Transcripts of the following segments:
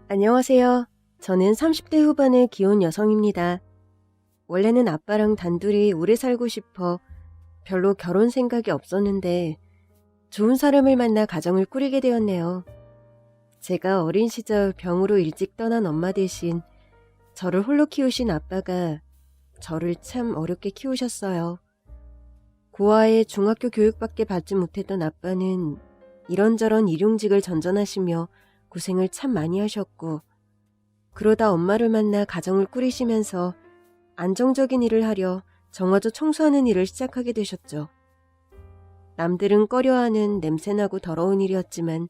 안녕하세요. 저는 30대 후반의 귀여운 여성입니다. 원래는 아빠랑 단둘이 오래 살고 싶어 별로 결혼 생각이 없었는데 좋은 사람을 만나 가정을 꾸리게 되었네요. 제가 어린 시절 병으로 일찍 떠난 엄마 대신 저를 홀로 키우신 아빠가 저를 참 어렵게 키우셨어요. 고아의 중학교 교육밖에 받지 못했던 아빠는 이런저런 일용직을 전전하시며 고생을 참 많이 하셨고, 그러다 엄마를 만나 가정을 꾸리시면서 안정적인 일을 하려 정화조 청소하는 일을 시작하게 되셨죠. 남들은 꺼려하는 냄새나고 더러운 일이었지만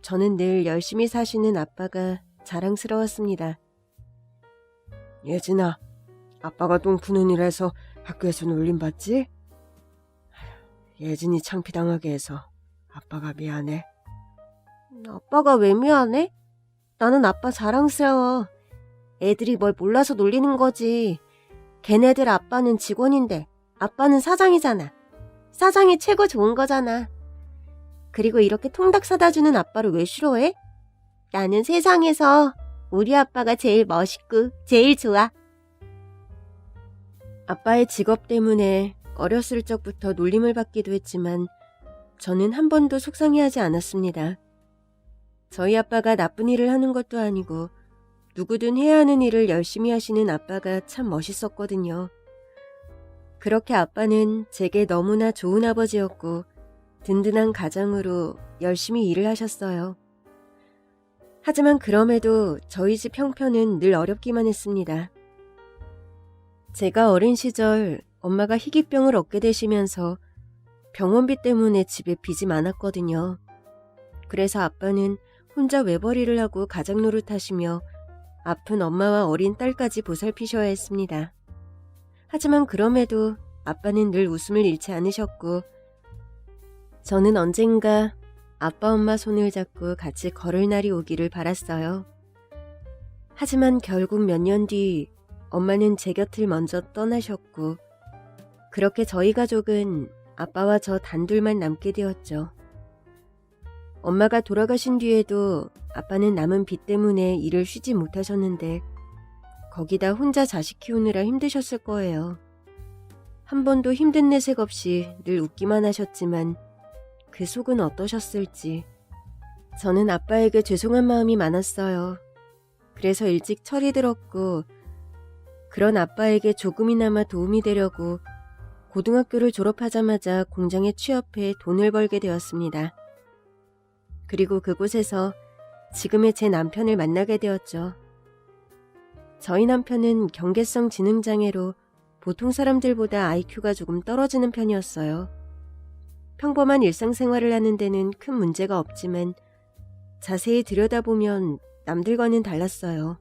저는 늘 열심히 사시는 아빠가 자랑스러웠습니다. 예진아, 아빠가 똥 푸는 일해서 학교에서 놀림받지? 예진이 창피당하게 해서 아빠가 미안해. 아빠가 왜 미안해? 나는 아빠 자랑스러워. 애들이 뭘 몰라서 놀리는 거지. 걔네들 아빠는 직원인데 아빠는 사장이잖아. 사장이 최고 좋은 거잖아. 그리고 이렇게 통닭 사다 주는 아빠를 왜 싫어해? 나는 세상에서 우리 아빠가 제일 멋있고 제일 좋아. 아빠의 직업 때문에 어렸을 적부터 놀림을 받기도 했지만 저는 한 번도 속상해하지 않았습니다. 저희 아빠가 나쁜 일을 하는 것도 아니고 누구든 해야 하는 일을 열심히 하시는 아빠가 참 멋있었거든요. 그렇게 아빠는 제게 너무나 좋은 아버지였고 든든한 가장으로 열심히 일을 하셨어요. 하지만 그럼에도 저희 집 형편은 늘 어렵기만 했습니다. 제가 어린 시절 엄마가 희귀병을 얻게 되시면서 병원비 때문에 집에 빚이 많았거든요. 그래서 아빠는 혼자 외벌이를 하고 가장 노릇하시며 아픈 엄마와 어린 딸까지 보살피셔야 했습니다. 하지만 그럼에도 아빠는 늘 웃음을 잃지 않으셨고 저는 언젠가 아빠 엄마 손을 잡고 같이 걸을 날이 오기를 바랐어요. 하지만 결국 몇 년 뒤 엄마는 제 곁을 먼저 떠나셨고 그렇게 저희 가족은 아빠와 저 단둘만 남게 되었죠. 엄마가 돌아가신 뒤에도 아빠는 남은 빚 때문에 일을 쉬지 못하셨는데 거기다 혼자 자식 키우느라 힘드셨을 거예요. 한 번도 힘든 내색 없이 늘 웃기만 하셨지만 그 속은 어떠셨을지. 저는 아빠에게 죄송한 마음이 많았어요. 그래서 일찍 철이 들었고 그런 아빠에게 조금이나마 도움이 되려고 고등학교를 졸업하자마자 공장에 취업해 돈을 벌게 되었습니다. 그리고 그곳에서 지금의 제 남편을 만나게 되었죠. 저희 남편은 경계성 지능장애로 보통 사람들보다 IQ가 조금 떨어지는 편이었어요. 평범한 일상생활을 하는 데는 큰 문제가 없지만 자세히 들여다보면 남들과는 달랐어요.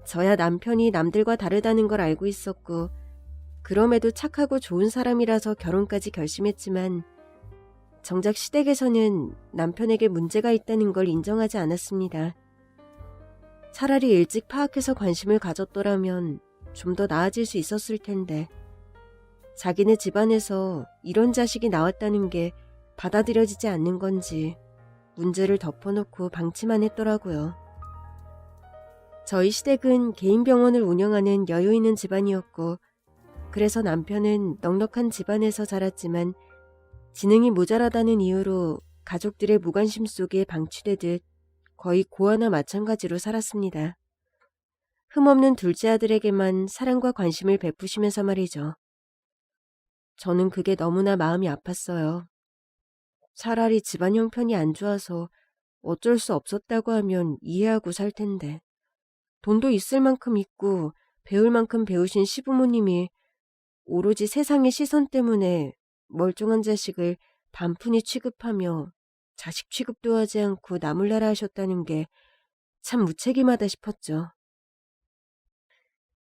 저야 남편이 남들과 다르다는 걸 알고 있었고 그럼에도 착하고 좋은 사람이라서 결혼까지 결심했지만 정작 시댁에서는 남편에게 문제가 있다는 걸 인정하지 않았습니다. 차라리 일찍 파악해서 관심을 가졌더라면 좀 더 나아질 수 있었을 텐데 자기네 집안에서 이런 자식이 나왔다는 게 받아들여지지 않는 건지 문제를 덮어놓고 방치만 했더라고요. 저희 시댁은 개인 병원을 운영하는 여유 있는 집안이었고 그래서 남편은 넉넉한 집안에서 자랐지만 지능이 모자라다는 이유로 가족들의 무관심 속에 방치되듯 거의 고아나 마찬가지로 살았습니다. 흠없는 둘째 아들에게만 사랑과 관심을 베푸시면서 말이죠. 저는 그게 너무나 마음이 아팠어요. 차라리 집안 형편이 안 좋아서 어쩔 수 없었다고 하면 이해하고 살 텐데 돈도 있을 만큼 있고 배울 만큼 배우신 시부모님이 오로지 세상의 시선 때문에 멀쩡한 자식을 반푼이 취급하며 자식 취급도 하지 않고 나몰라라 하셨다는 게 참 무책임하다 싶었죠.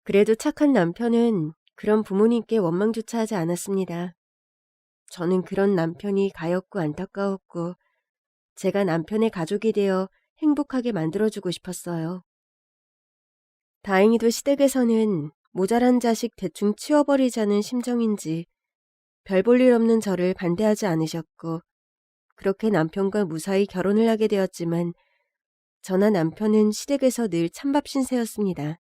그래도 착한 남편은 그런 부모님께 원망조차 하지 않았습니다. 저는 그런 남편이 가엾고 안타까웠고 제가 남편의 가족이 되어 행복하게 만들어주고 싶었어요. 다행히도 시댁에서는 모자란 자식 대충 치워버리자는 심정인지 별 볼 일 없는 저를 반대하지 않으셨고 그렇게 남편과 무사히 결혼을 하게 되었지만 저나 남편은 시댁에서 늘 찬밥 신세였습니다.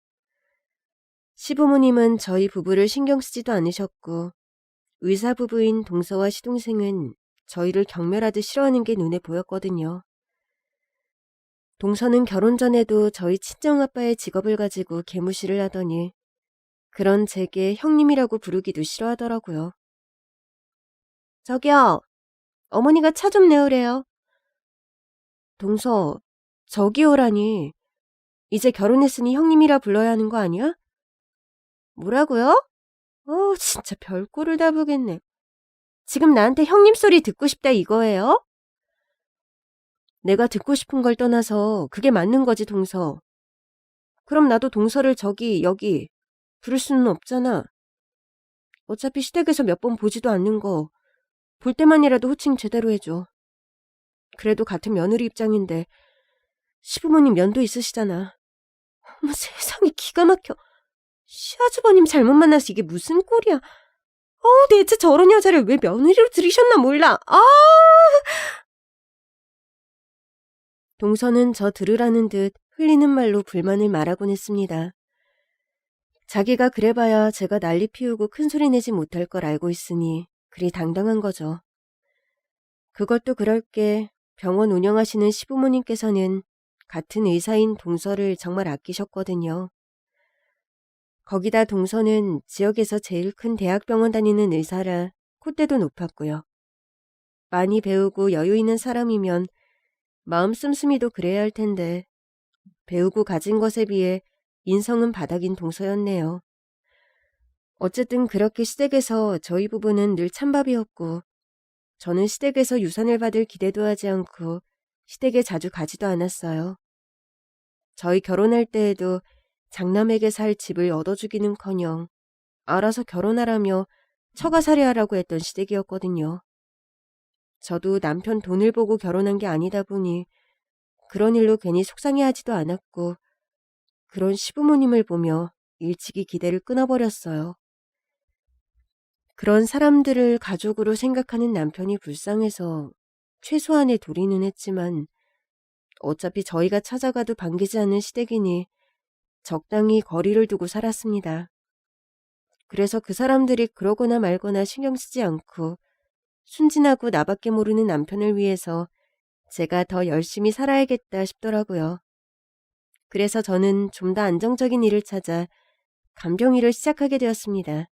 시부모님은 저희 부부를 신경 쓰지도 않으셨고 의사 부부인 동서와 시동생은 저희를 경멸하듯 싫어하는 게 눈에 보였거든요. 동서는 결혼 전에도 저희 친정아빠의 직업을 가지고 개무시를 하더니 그런 제게 형님이라고 부르기도 싫어하더라고요. 저기요, 어머니가 차 좀 내으래요. 동서, 저기요라니. 이제 결혼했으니 형님이라 불러야 하는 거 아니야? 뭐라고요? 진짜 별꼴을 다 보겠네. 지금 나한테 형님 소리 듣고 싶다 이거예요? 내가 듣고 싶은 걸 떠나서 그게 맞는 거지, 동서. 그럼 나도 동서를 저기, 여기 부를 수는 없잖아. 어차피 시댁에서 몇 번 보지도 않는 거 볼 때만이라도 호칭 제대로 해줘. 그래도 같은 며느리 입장인데 시부모님 면도 있으시잖아. 어머 세상에 기가 막혀. 시아주버님 잘못 만나서 이게 무슨 꼴이야. 대체 저런 여자를 왜 며느리로 들이셨나 몰라. 동서는 저 들으라는 듯 흘리는 말로 불만을 말하곤 했습니다. 자기가 그래봐야 제가 난리 피우고 큰소리 내지 못할 걸 알고 있으니 그리 당당한 거죠. 그것도 그럴 게 병원 운영하시는 시부모님께서는 같은 의사인 동서를 정말 아끼셨거든요. 거기다 동서는 지역에서 제일 큰 대학병원 다니는 의사라 콧대도 높았고요. 많이 배우고 여유 있는 사람이면 마음 씀씀이도 그래야 할 텐데 배우고 가진 것에 비해 인성은 바닥인 동서였네요. 어쨌든 그렇게 시댁에서 저희 부부는 늘 찬밥이었고 저는 시댁에서 유산을 받을 기대도 하지 않고 시댁에 자주 가지도 않았어요. 저희 결혼할 때에도 장남에게 살 집을 얻어주기는커녕 알아서 결혼하라며 처가살이하라고 했던 시댁이었거든요. 저도 남편 돈을 보고 결혼한 게 아니다 보니 그런 일로 괜히 속상해하지도 않았고 그런 시부모님을 보며 일찍이 기대를 끊어버렸어요. 그런 사람들을 가족으로 생각하는 남편이 불쌍해서 최소한의 도리는 했지만 어차피 저희가 찾아가도 반기지 않는 시댁이니 적당히 거리를 두고 살았습니다. 그래서 그 사람들이 그러거나 말거나 신경 쓰지 않고 순진하고 나밖에 모르는 남편을 위해서 제가 더 열심히 살아야겠다 싶더라고요. 그래서 저는 좀 더 안정적인 일을 찾아 간병일을 시작하게 되었습니다.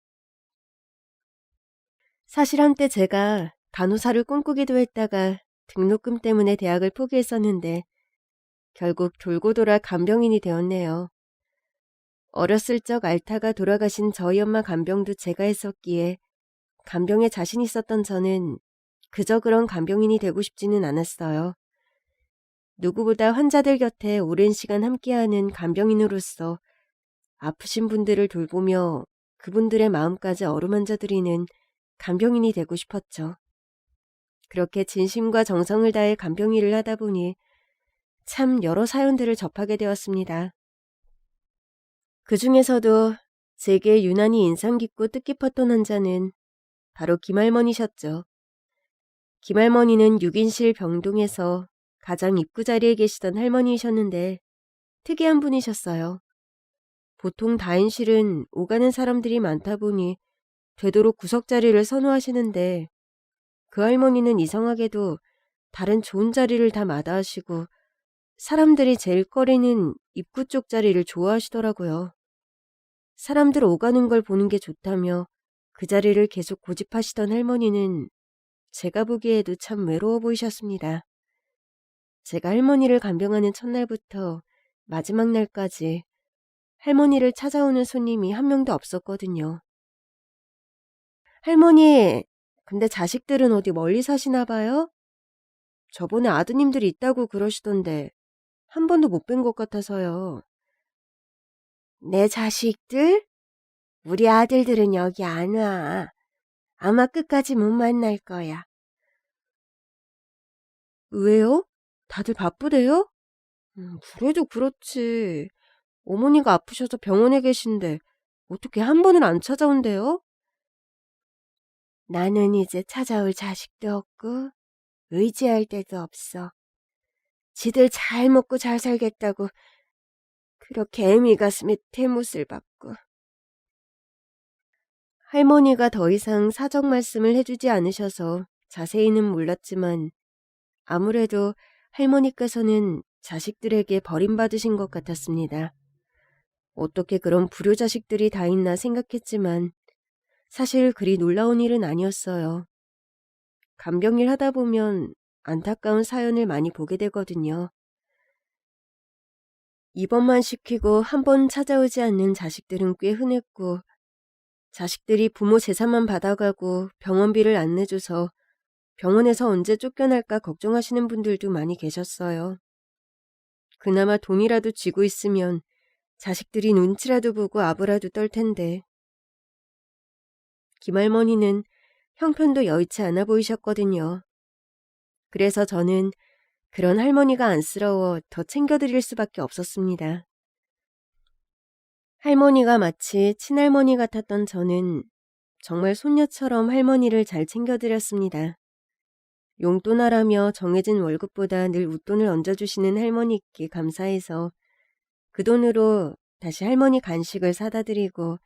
사실 한때 제가 간호사를 꿈꾸기도 했다가 등록금 때문에 대학을 포기했었는데 결국 돌고 돌아 간병인이 되었네요. 어렸을 적 알타가 돌아가신 저희 엄마 간병도 제가 했었기에 간병에 자신 있었던 저는 그저 그런 간병인이 되고 싶지는 않았어요. 누구보다 환자들 곁에 오랜 시간 함께하는 간병인으로서 아프신 분들을 돌보며 그분들의 마음까지 어루만져드리는 간병인이 되고 싶었죠. 그렇게 진심과 정성을 다해 간병일을 하다 보니 참 여러 사연들을 접하게 되었습니다. 그 중에서도 제게 유난히 인상 깊고 뜻깊었던 환자는 바로 김할머니셨죠. 김할머니는 6인실 병동에서 가장 입구 자리에 계시던 할머니이셨는데 특이한 분이셨어요. 보통 다인실은 오가는 사람들이 많다 보니 되도록 구석 자리를 선호하시는데 그 할머니는 이상하게도 다른 좋은 자리를 다 마다하시고 사람들이 제일 꺼리는 입구 쪽 자리를 좋아하시더라고요. 사람들 오가는 걸 보는 게 좋다며 그 자리를 계속 고집하시던 할머니는 제가 보기에도 참 외로워 보이셨습니다. 제가 할머니를 간병하는 첫날부터 마지막 날까지 할머니를 찾아오는 손님이 한 명도 없었거든요. 할머니, 근데 자식들은 어디 멀리 사시나 봐요? 저번에 아드님들이 있다고 그러시던데 한 번도 못 뵌 것 같아서요. 내 자식들? 우리 아들들은 여기 안 와. 아마 끝까지 못 만날 거야. 왜요? 다들 바쁘대요? 그래도 그렇지. 어머니가 아프셔서 병원에 계신데 어떻게 한 번을 안 찾아온대요? 나는 이제 찾아올 자식도 없고 의지할 데도 없어. 지들 잘 먹고 잘 살겠다고 그렇게 애미 가슴에 대못을 박고. 할머니가 더 이상 사정 말씀을 해주지 않으셔서 자세히는 몰랐지만 아무래도 할머니께서는 자식들에게 버림받으신 것 같았습니다. 어떻게 그런 불효자식들이 다 있나 생각했지만 사실 그리 놀라운 일은 아니었어요. 간병일 하다 보면 안타까운 사연을 많이 보게 되거든요. 입원만 시키고 한 번 찾아오지 않는 자식들은 꽤 흔했고 자식들이 부모 재산만 받아가고 병원비를 안 내줘서 병원에서 언제 쫓겨날까 걱정하시는 분들도 많이 계셨어요. 그나마 돈이라도 쥐고 있으면 자식들이 눈치라도 보고 아부라도 떨 텐데. 김할머니는 형편도 여의치 않아 보이셨거든요. 그래서 저는 그런 할머니가 안쓰러워 더 챙겨드릴 수밖에 없었습니다. 할머니가 마치 친할머니 같았던 저는 정말 손녀처럼 할머니를 잘 챙겨드렸습니다. 용돈하라며 정해진 월급보다 늘 웃돈을 얹어주시는 할머니께 감사해서 그 돈으로 다시 할머니 간식을 사다 드리고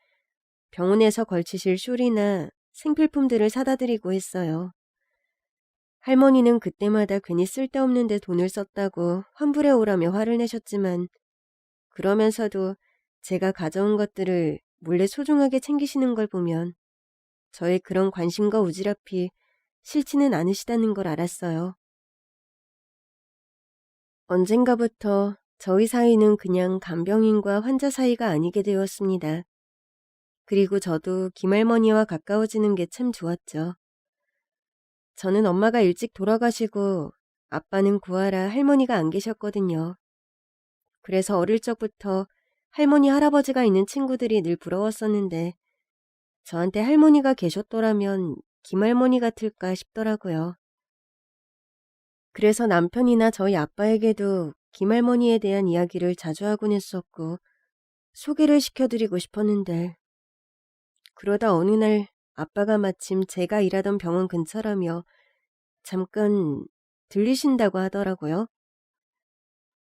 병원에서 걸치실 숄이나 생필품들을 사다 드리고 했어요. 할머니는 그때마다 괜히 쓸데없는 데 돈을 썼다고 환불해 오라며 화를 내셨지만 그러면서도 제가 가져온 것들을 몰래 소중하게 챙기시는 걸 보면 저의 그런 관심과 우지랖이 싫지는 않으시다는 걸 알았어요. 언젠가부터 저희 사이는 그냥 간병인과 환자 사이가 아니게 되었습니다. 그리고 저도 김할머니와 가까워지는 게 참 좋았죠. 저는 엄마가 일찍 돌아가시고 아빠는 구하라 할머니가 안 계셨거든요. 그래서 어릴 적부터 할머니 할아버지가 있는 친구들이 늘 부러웠었는데 저한테 할머니가 계셨더라면 김할머니 같을까 싶더라고요. 그래서 남편이나 저희 아빠에게도 김할머니에 대한 이야기를 자주 하곤 했었고 소개를 시켜드리고 싶었는데 그러다 어느 날 아빠가 마침 제가 일하던 병원 근처라며 잠깐 들리신다고 하더라고요.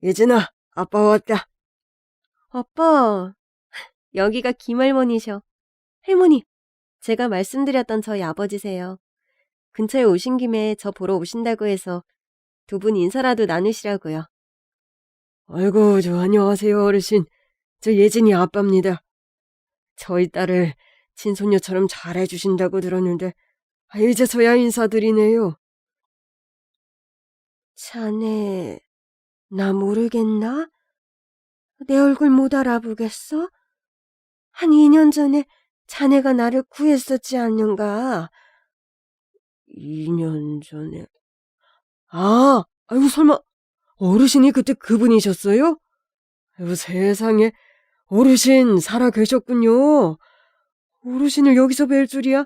예진아, 아빠 왔다. 아빠, 여기가 김할머니셔. 할머니, 제가 말씀드렸던 저희 아버지세요. 근처에 오신 김에 저 보러 오신다고 해서 두 분 인사라도 나누시라고요. 아이고, 안녕하세요, 어르신. 저 예진이 아빠입니다. 저희 딸을 친손녀처럼 잘해주신다고 들었는데 이제서야 인사드리네요. 자네, 나 모르겠나? 내 얼굴 못 알아보겠어? 한 2년 전에 자네가 나를 구했었지 않는가? 2년 전에... 아이고 설마 어르신이 그때 그분이셨어요? 아이고 세상에, 어르신 살아 계셨군요. 어르신을 여기서 뵐 줄이야?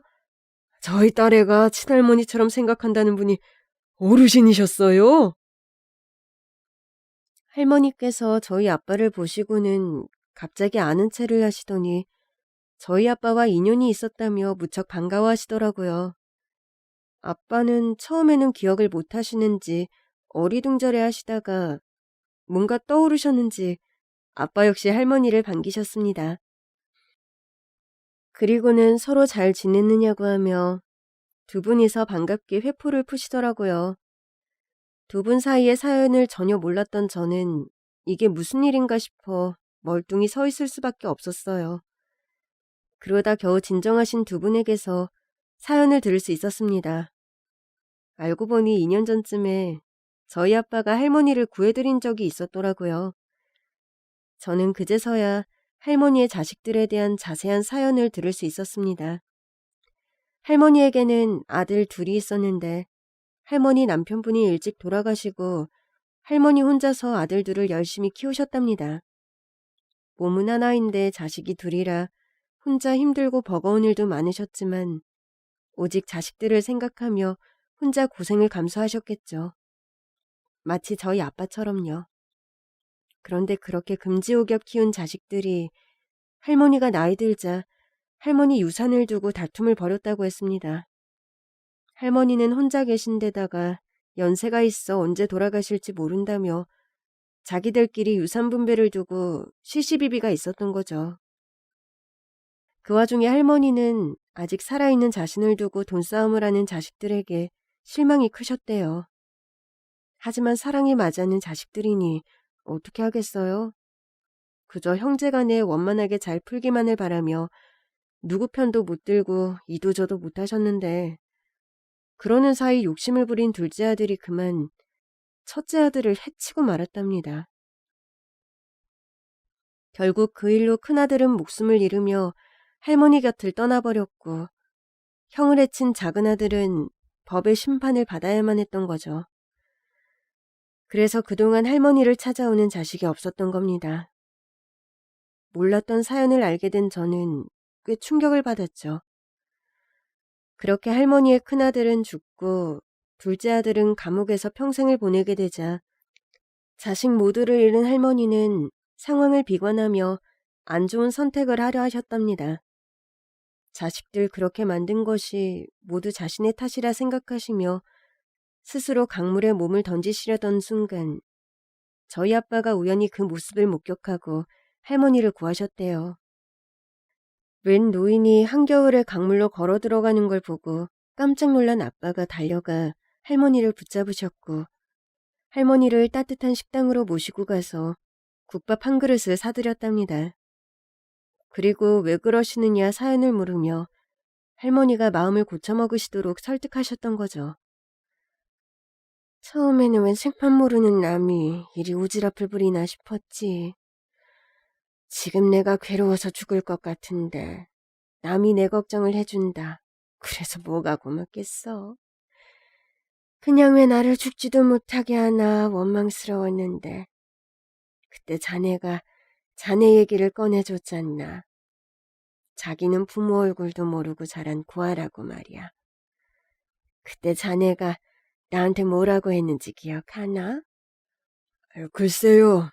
저희 딸애가 친할머니처럼 생각한다는 분이 어르신이셨어요? 할머니께서 저희 아빠를 보시고는 갑자기 아는 체를 하시더니 저희 아빠와 인연이 있었다며 무척 반가워하시더라고요. 아빠는 처음에는 기억을 못 하시는지 어리둥절해 하시다가 뭔가 떠오르셨는지 아빠 역시 할머니를 반기셨습니다. 그리고는 서로 잘 지냈느냐고 하며 두 분이서 반갑게 회포를 푸시더라고요. 두 분 사이의 사연을 전혀 몰랐던 저는 이게 무슨 일인가 싶어 멀뚱히 서 있을 수밖에 없었어요. 그러다 겨우 진정하신 두 분에게서 사연을 들을 수 있었습니다. 알고 보니 2년 전쯤에 저희 아빠가 할머니를 구해드린 적이 있었더라고요. 저는 그제서야 할머니의 자식들에 대한 자세한 사연을 들을 수 있었습니다. 할머니에게는 아들 둘이 있었는데 할머니 남편분이 일찍 돌아가시고 할머니 혼자서 아들 둘을 열심히 키우셨답니다. 몸은 하나인데 자식이 둘이라 혼자 힘들고 버거운 일도 많으셨지만 오직 자식들을 생각하며 혼자 고생을 감수하셨겠죠. 마치 저희 아빠처럼요. 그런데 그렇게 금지옥엽 키운 자식들이 할머니가 나이 들자 할머니 유산을 두고 다툼을 벌였다고 했습니다. 할머니는 혼자 계신 데다가 연세가 있어 언제 돌아가실지 모른다며 자기들끼리 유산 분배를 두고 시시비비가 있었던 거죠. 그 와중에 할머니는 아직 살아있는 자신을 두고 돈싸움을 하는 자식들에게 실망이 크셨대요. 하지만 사랑에 맞아는 자식들이니 어떻게 하겠어요? 그저 형제간에 원만하게 잘 풀기만을 바라며 누구 편도 못 들고 이도저도 못하셨는데 그러는 사이 욕심을 부린 둘째 아들이 그만 첫째 아들을 해치고 말았답니다. 결국 그 일로 큰아들은 목숨을 잃으며 할머니 곁을 떠나버렸고 형을 해친 작은아들은 법의 심판을 받아야만 했던 거죠. 그래서 그동안 할머니를 찾아오는 자식이 없었던 겁니다. 몰랐던 사연을 알게 된 저는 꽤 충격을 받았죠. 그렇게 할머니의 큰아들은 죽고 둘째 아들은 감옥에서 평생을 보내게 되자 자식 모두를 잃은 할머니는 상황을 비관하며 안 좋은 선택을 하려 하셨답니다. 자식들 그렇게 만든 것이 모두 자신의 탓이라 생각하시며 스스로 강물에 몸을 던지시려던 순간 저희 아빠가 우연히 그 모습을 목격하고 할머니를 구하셨대요. 웬 노인이 한겨울에 강물로 걸어 들어가는 걸 보고 깜짝 놀란 아빠가 달려가 할머니를 붙잡으셨고 할머니를 따뜻한 식당으로 모시고 가서 국밥 한 그릇을 사드렸답니다. 그리고 왜 그러시느냐 사연을 물으며 할머니가 마음을 고쳐먹으시도록 설득하셨던 거죠. 처음에는 웬 생판 모르는 남이 이리 오지랖을 부리나 싶었지. 지금 내가 괴로워서 죽을 것 같은데 남이 내 걱정을 해준다. 그래서 뭐가 고맙겠어. 그냥 왜 나를 죽지도 못하게 하나 원망스러웠는데 그때 자네가 자네 얘기를 꺼내줬잖나. 자기는 부모 얼굴도 모르고 자란 고아라고 말이야. 그때 자네가 나한테 뭐라고 했는지 기억하나? 글쎄요.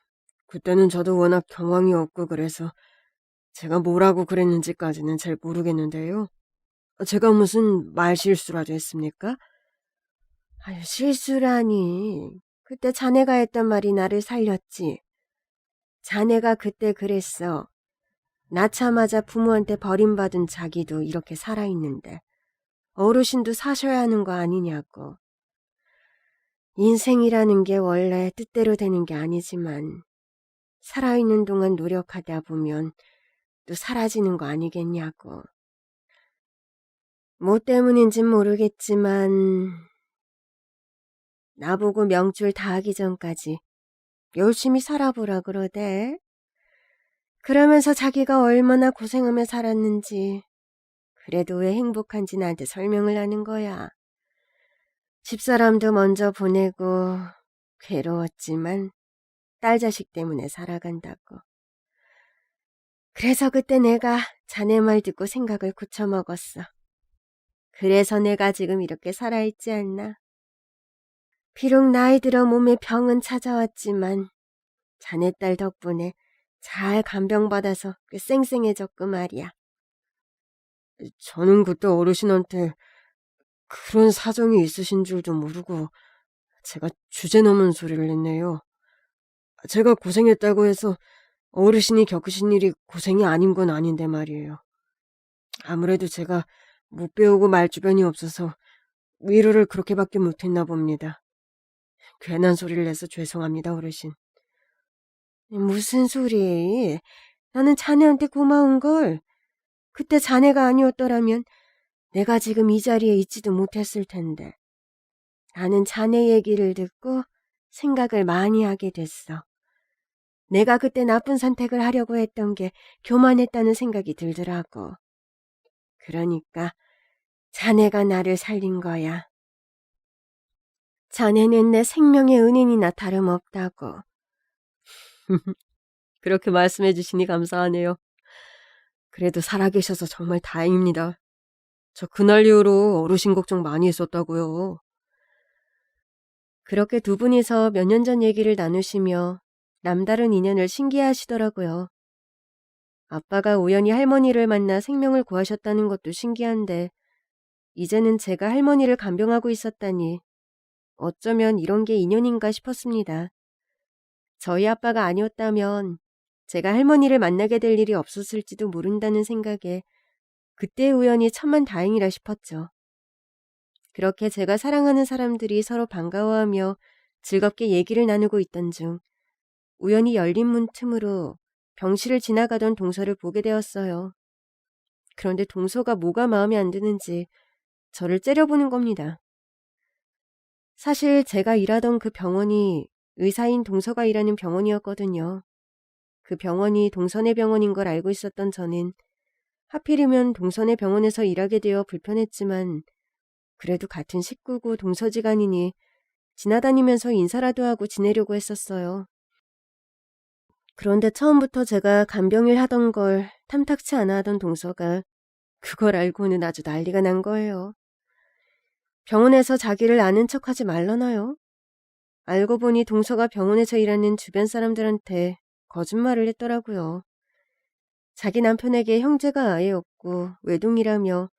그때는 저도 워낙 경황이 없고 그래서 제가 뭐라고 그랬는지까지는 잘 모르겠는데요. 제가 무슨 말실수라도 했습니까? 아유, 실수라니. 그때 자네가 했던 말이 나를 살렸지. 자네가 그때 그랬어. 낳자마자 부모한테 버림받은 자기도 이렇게 살아있는데 어르신도 사셔야 하는 거 아니냐고. 인생이라는 게 원래 뜻대로 되는 게 아니지만 살아있는 동안 노력하다 보면 또 사라지는 거 아니겠냐고. 뭐 때문인진 모르겠지만 나보고 명줄 다 하기 전까지 열심히 살아보라 그러대. 그러면서 자기가 얼마나 고생하며 살았는지 그래도 왜 행복한지 나한테 설명을 하는 거야. 집사람도 먼저 보내고 괴로웠지만 딸 자식 때문에 살아간다고. 그래서 그때 내가 자네 말 듣고 생각을 고쳐먹었어. 그래서 내가 지금 이렇게 살아있지 않나. 비록 나이 들어 몸에 병은 찾아왔지만 자네 딸 덕분에 잘 간병받아서 꽤 쌩쌩해졌고 말이야. 저는 그때 어르신한테 그런 사정이 있으신 줄도 모르고 제가 주제 넘은 소리를 했네요. 제가 고생했다고 해서 어르신이 겪으신 일이 고생이 아닌 건 아닌데 말이에요. 아무래도 제가 못 배우고 말주변이 없어서 위로를 그렇게밖에 못했나 봅니다. 괜한 소리를 내서 죄송합니다, 어르신. 무슨 소리? 나는 자네한테 고마운걸. 그때 자네가 아니었더라면 내가 지금 이 자리에 있지도 못했을 텐데. 나는 자네 얘기를 듣고 생각을 많이 하게 됐어. 내가 그때 나쁜 선택을 하려고 했던 게 교만했다는 생각이 들더라고. 그러니까 자네가 나를 살린 거야. 자네는 내 생명의 은인이나 다름없다고. 그렇게 말씀해 주시니 감사하네요. 그래도 살아계셔서 정말 다행입니다. 저 그날 이후로 어르신 걱정 많이 했었다고요. 그렇게 두 분이서 몇 년 전 얘기를 나누시며 남다른 인연을 신기해하시더라고요. 아빠가 우연히 할머니를 만나 생명을 구하셨다는 것도 신기한데 이제는 제가 할머니를 간병하고 있었다니 어쩌면 이런 게 인연인가 싶었습니다. 저희 아빠가 아니었다면 제가 할머니를 만나게 될 일이 없었을지도 모른다는 생각에 그때의 우연이 천만다행이라 싶었죠. 그렇게 제가 사랑하는 사람들이 서로 반가워하며 즐겁게 얘기를 나누고 있던 중 우연히 열린 문 틈으로 병실을 지나가던 동서를 보게 되었어요. 그런데 동서가 뭐가 마음에 안 드는지 저를 째려보는 겁니다. 사실 제가 일하던 그 병원이 의사인 동서가 일하는 병원이었거든요. 그 병원이 동선의 병원인 걸 알고 있었던 저는 하필이면 동선의 병원에서 일하게 되어 불편했지만 그래도 같은 식구고 동서지간이니 지나다니면서 인사라도 하고 지내려고 했었어요. 그런데 처음부터 제가 간병일 하던 걸 탐탁치 않아 하던 동서가 그걸 알고는 아주 난리가 난 거예요. 병원에서 자기를 아는 척하지 말라나요? 알고 보니 동서가 병원에서 일하는 주변 사람들한테 거짓말을 했더라고요. 자기 남편에게 형제가 아예 없고 외동이라며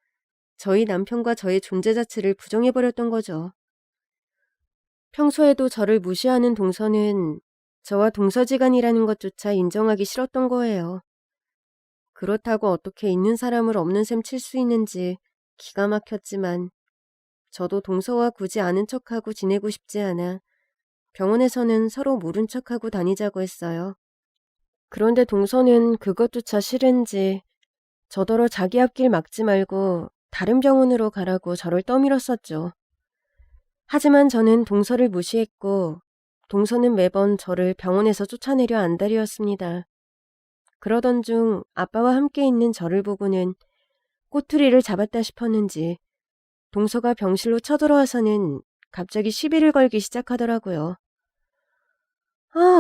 저희 남편과 저의 존재 자체를 부정해버렸던 거죠. 평소에도 저를 무시하는 동서는 저와 동서지간이라는 것조차 인정하기 싫었던 거예요. 그렇다고 어떻게 있는 사람을 없는 셈 칠 수 있는지 기가 막혔지만 저도 동서와 굳이 아는 척하고 지내고 싶지 않아 병원에서는 서로 모른 척하고 다니자고 했어요. 그런데 동서는 그것조차 싫은지 저더러 자기 앞길 막지 말고 다른 병원으로 가라고 저를 떠밀었었죠. 하지만 저는 동서를 무시했고 동서는 매번 저를 병원에서 쫓아내려 안달이었습니다. 그러던 중 아빠와 함께 있는 저를 보고는 꼬투리를 잡았다 싶었는지 동서가 병실로 쳐들어와서는 갑자기 시비를 걸기 시작하더라고요.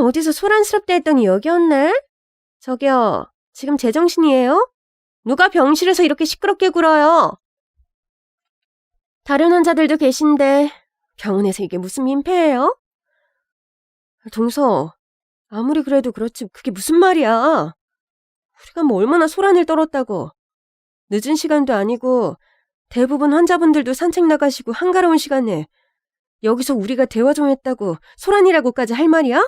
어디서 소란스럽다 했더니 여기였네? 저기요, 지금 제정신이에요? 누가 병실에서 이렇게 시끄럽게 굴어요? 다른 환자들도 계신데 병원에서 이게 무슨 민폐예요? 동서, 아무리 그래도 그렇지 그게 무슨 말이야? 우리가 뭐 얼마나 소란을 떨었다고. 늦은 시간도 아니고 대부분 환자분들도 산책 나가시고 한가로운 시간에 여기서 우리가 대화 좀 했다고 소란이라고까지 할 말이야?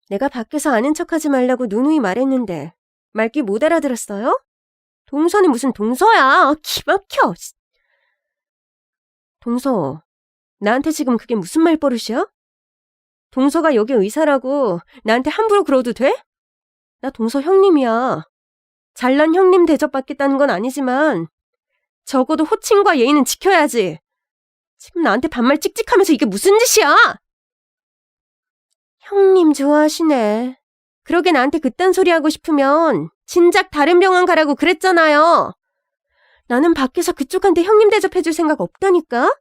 내가 밖에서 아는 척하지 말라고 누누이 말했는데 말귀 못 알아들었어요? 동서는 무슨 동서야. 기막혀. 동서, 나한테 지금 그게 무슨 말버릇이야? 동서가 여기 의사라고 나한테 함부로 그러도 돼? 나 동서 형님이야. 잘난 형님 대접받겠다는 건 아니지만 적어도 호칭과 예의는 지켜야지. 지금 나한테 반말 찍찍하면서 이게 무슨 짓이야? 형님 좋아하시네. 그러게 나한테 그딴 소리 하고 싶으면 진작 다른 병원 가라고 그랬잖아요. 나는 밖에서 그쪽한테 형님 대접해줄 생각 없다니까?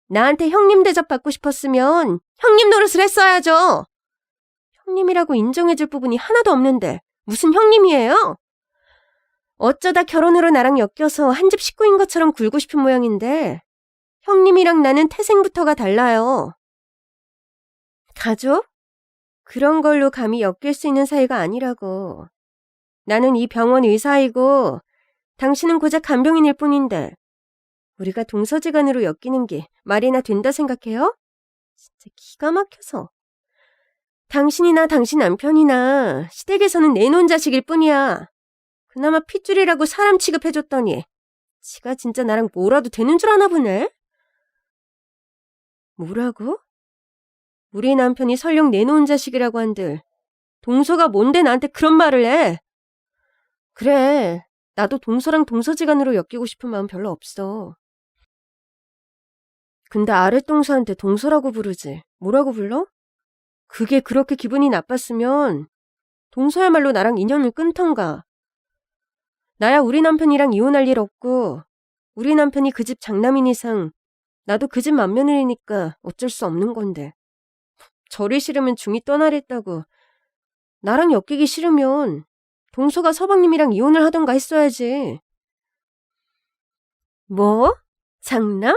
나한테 형님 대접 받고 싶었으면 형님 노릇을 했어야죠. 형님이라고 인정해줄 부분이 하나도 없는데 무슨 형님이에요? 어쩌다 결혼으로 나랑 엮여서 한 집 식구인 것처럼 굴고 싶은 모양인데 형님이랑 나는 태생부터가 달라요. 가족? 그런 걸로 감히 엮일 수 있는 사이가 아니라고. 나는 이 병원 의사이고 당신은 고작 간병인일 뿐인데 우리가 동서지간으로 엮이는 게 말이나 된다 생각해요? 진짜 기가 막혀서. 당신이나 당신 남편이나 시댁에서는 내놓은 자식일 뿐이야. 그나마 핏줄이라고 사람 취급해줬더니 지가 진짜 나랑 뭐라도 되는 줄 아나 보네? 뭐라고? 우리 남편이 설령 내놓은 자식이라고 한들 동서가 뭔데 나한테 그런 말을 해? 그래, 나도 동서랑 동서지간으로 엮이고 싶은 마음 별로 없어. 근데 아랫동서한테 동서라고 부르지 뭐라고 불러? 그게 그렇게 기분이 나빴으면 동서야말로 나랑 인연을 끊던가. 나야 우리 남편이랑 이혼할 일 없고 우리 남편이 그 집 장남인 이상 나도 그 집 맏며느리니까 어쩔 수 없는 건데. 저리 싫으면 중이 떠나랬다고. 나랑 엮이기 싫으면 동서가 서방님이랑 이혼을 하던가 했어야지. 뭐? 장남?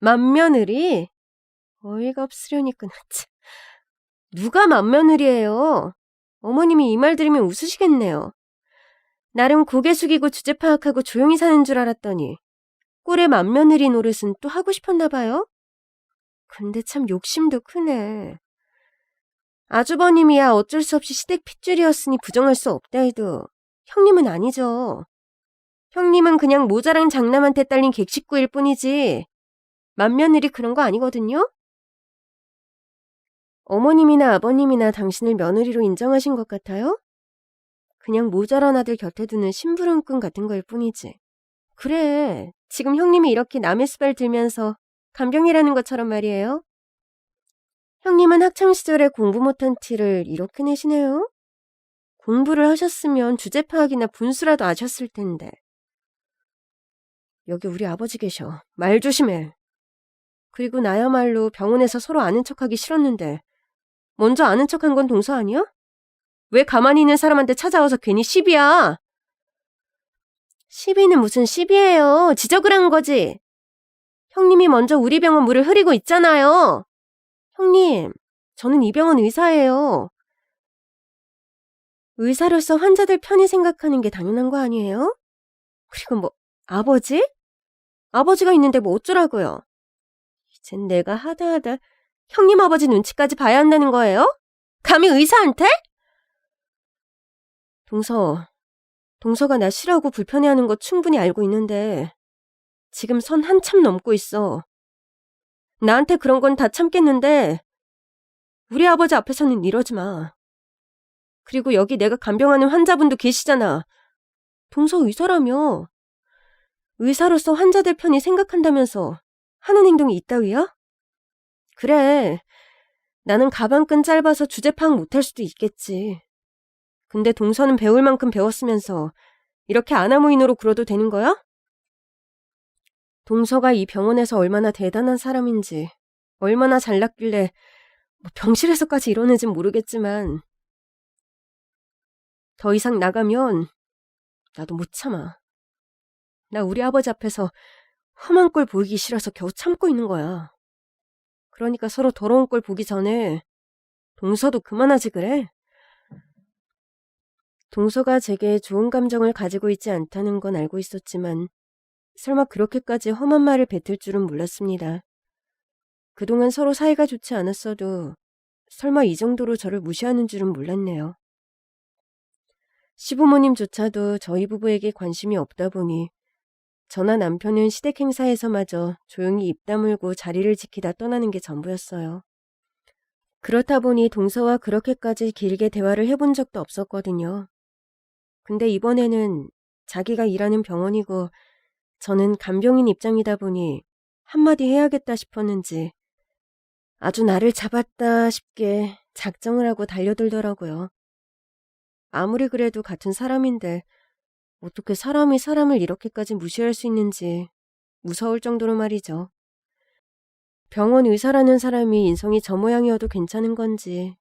맏며느리? 어이가 없으려니까 참. 누가 맏며느리예요? 어머님이 이 말 들으면 웃으시겠네요. 나름 고개 숙이고 주제 파악하고 조용히 사는 줄 알았더니 꼴의 맏며느리 노릇은 또 하고 싶었나 봐요? 근데 참 욕심도 크네. 아주버님이야 어쩔 수 없이 시댁 핏줄이었으니 부정할 수 없다 해도 형님은 아니죠. 형님은 그냥 모자란 장남한테 딸린 객식구일 뿐이지 맏며느리 그런 거 아니거든요? 어머님이나 아버님이나 당신을 며느리로 인정하신 것 같아요? 그냥 모자란 아들 곁에 두는 심부름꾼 같은 거일 뿐이지. 그래, 지금 형님이 이렇게 남의 수발 들면서 간병이라는 것처럼 말이에요. 형님은 학창시절에 공부 못한 티를 이렇게 내시네요. 공부를 하셨으면 주제 파악이나 분수라도 아셨을 텐데. 여기 우리 아버지 계셔. 말 조심해. 그리고 나야말로 병원에서 서로 아는 척하기 싫었는데 먼저 아는 척한 건 동서 아니야? 왜 가만히 있는 사람한테 찾아와서 괜히 시비야? 시비는 무슨 시비예요. 지적을 한 거지. 형님이 먼저 우리 병원 물을 흐리고 있잖아요. 형님, 저는 이 병원 의사예요. 의사로서 환자들 편히 생각하는 게 당연한 거 아니에요? 그리고 뭐 아버지? 아버지가 있는데 뭐 어쩌라고요? 이젠 내가 하다하다 형님 아버지 눈치까지 봐야 한다는 거예요? 감히 의사한테? 동서가 나 싫어하고 불편해하는 거 충분히 알고 있는데 지금 선 한참 넘고 있어. 나한테 그런 건 다 참겠는데 우리 아버지 앞에서는 이러지 마. 그리고 여기 내가 간병하는 환자분도 계시잖아. 동서 의사라며. 의사로서 환자들 편히 생각한다면서 하는 행동이 이따위야? 그래, 나는 가방끈 짧아서 주제 파악 못할 수도 있겠지. 근데 동서는 배울 만큼 배웠으면서 이렇게 아나무인으로 굴어도 되는 거야? 동서가 이 병원에서 얼마나 대단한 사람인지, 얼마나 잘났길래 뭐 병실에서까지 이러는진 모르겠지만 더 이상 나가면 나도 못 참아. 나 우리 아버지 앞에서 험한 꼴 보이기 싫어서 겨우 참고 있는 거야. 그러니까 서로 더러운 꼴 보기 전에 동서도 그만하지 그래? 동서가 제게 좋은 감정을 가지고 있지 않다는 건 알고 있었지만 설마 그렇게까지 험한 말을 뱉을 줄은 몰랐습니다. 그동안 서로 사이가 좋지 않았어도 설마 이 정도로 저를 무시하는 줄은 몰랐네요. 시부모님조차도 저희 부부에게 관심이 없다 보니 저나 남편은 시댁 행사에서마저 조용히 입 다물고 자리를 지키다 떠나는 게 전부였어요. 그렇다 보니 동서와 그렇게까지 길게 대화를 해본 적도 없었거든요. 근데 이번에는 자기가 일하는 병원이고 저는 간병인 입장이다 보니 한마디 해야겠다 싶었는지 아주 나를 잡았다 싶게 작정을 하고 달려들더라고요. 아무리 그래도 같은 사람인데 어떻게 사람이 사람을 이렇게까지 무시할 수 있는지 무서울 정도로 말이죠. 병원 의사라는 사람이 인성이 저 모양이어도 괜찮은 건지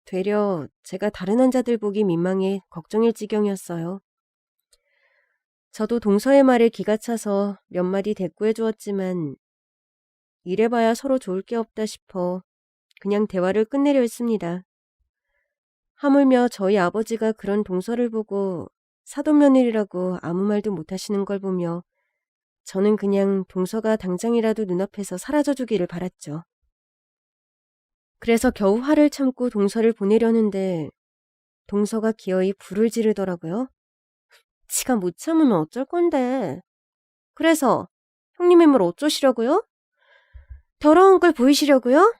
되려 제가 다른 환자들 보기 민망해 걱정일 지경이었어요. 저도 동서의 말에 기가 차서 몇 마디 대꾸해 주었지만 이래봐야 서로 좋을 게 없다 싶어 그냥 대화를 끝내려 했습니다. 하물며 저희 아버지가 그런 동서를 보고 사돈며느리라고 아무 말도 못하시는 걸 보며 저는 그냥 동서가 당장이라도 눈앞에서 사라져주기를 바랐죠. 그래서 겨우 화를 참고 동서를 보내려는데 동서가 기어이 불을 지르더라고요. 지가 못 참으면 어쩔 건데. 그래서 형님의 뭘 어쩌시려고요? 더러운 걸 보이시려고요?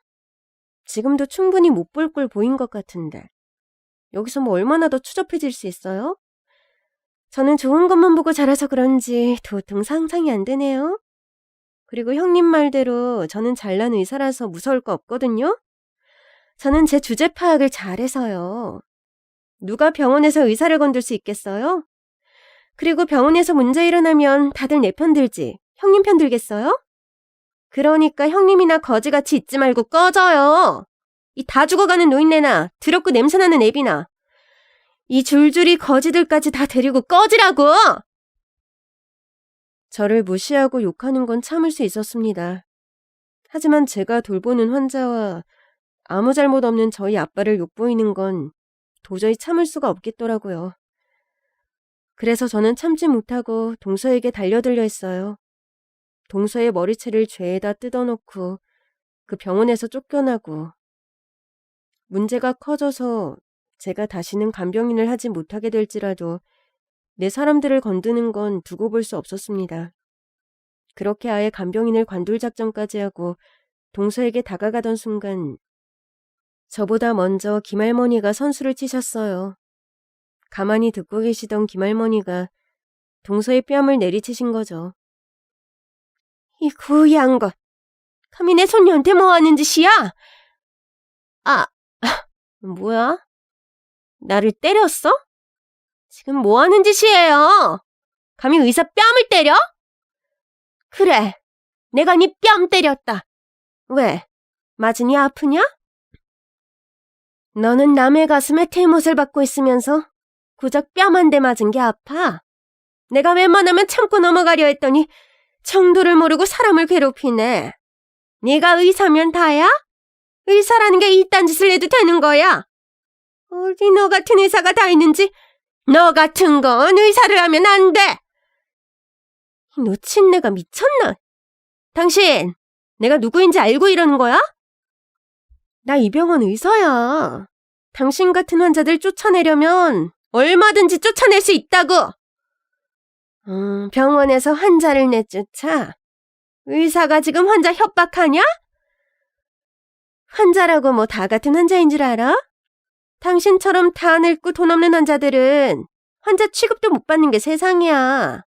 지금도 충분히 못 볼 걸 보인 것 같은데. 여기서 뭐 얼마나 더 추접해질 수 있어요? 저는 좋은 것만 보고 자라서 그런지 도통 상상이 안 되네요. 그리고 형님 말대로 저는 잘난 의사라서 무서울 거 없거든요. 저는 제 주제 파악을 잘해서요. 누가 병원에서 의사를 건들 수 있겠어요? 그리고 병원에서 문제 일어나면 다들 내 편 들지 형님 편 들겠어요? 그러니까 형님이나 거지같이 있지 말고 꺼져요. 이 다 죽어가는 노인네나 더럽고 냄새나는 애비나 이 줄줄이 거지들까지 다 데리고 꺼지라고! 저를 무시하고 욕하는 건 참을 수 있었습니다. 하지만 제가 돌보는 환자와 아무 잘못 없는 저희 아빠를 욕보이는 건 도저히 참을 수가 없겠더라고요. 그래서 저는 참지 못하고 동서에게 달려들려 했어요. 동서의 머리채를 죄에다 뜯어놓고 그 병원에서 쫓겨나고 문제가 커져서 제가 다시는 간병인을 하지 못하게 될지라도 내 사람들을 건드는 건 두고 볼 수 없었습니다. 그렇게 아예 간병인을 관둘 작정까지 하고 동서에게 다가가던 순간 저보다 먼저 김할머니가 선수를 치셨어요. 가만히 듣고 계시던 김할머니가 동서의 뺨을 내리치신 거죠. 이 구이한 것! 감히 내 손녀한테 뭐 하는 짓이야? 뭐야? 나를 때렸어? 지금 뭐 하는 짓이에요? 감히 의사 뺨을 때려? 그래, 내가 네 뺨 때렸다. 왜? 맞으니 아프냐? 너는 남의 가슴에 태못을 받고 있으면서 고작 뺨 한 대 맞은 게 아파. 내가 웬만하면 참고 넘어가려 했더니 정도를 모르고 사람을 괴롭히네. 네가 의사면 다야? 의사라는 게 이딴 짓을 해도 되는 거야? 어디 너 같은 의사가 다 있는지. 너 같은 건 의사를 하면 안 돼. 이 노친내가 미쳤나? 당신, 내가 누구인지 알고 이러는 거야? 나 이 병원 의사야. 당신 같은 환자들 쫓아내려면 얼마든지 쫓아낼 수 있다고. 병원에서 환자를 내쫓아? 의사가 지금 환자 협박하냐? 환자라고 뭐 다 같은 환자인 줄 알아? 당신처럼 다 늙고 돈 없는 환자들은 환자 취급도 못 받는 게 세상이야.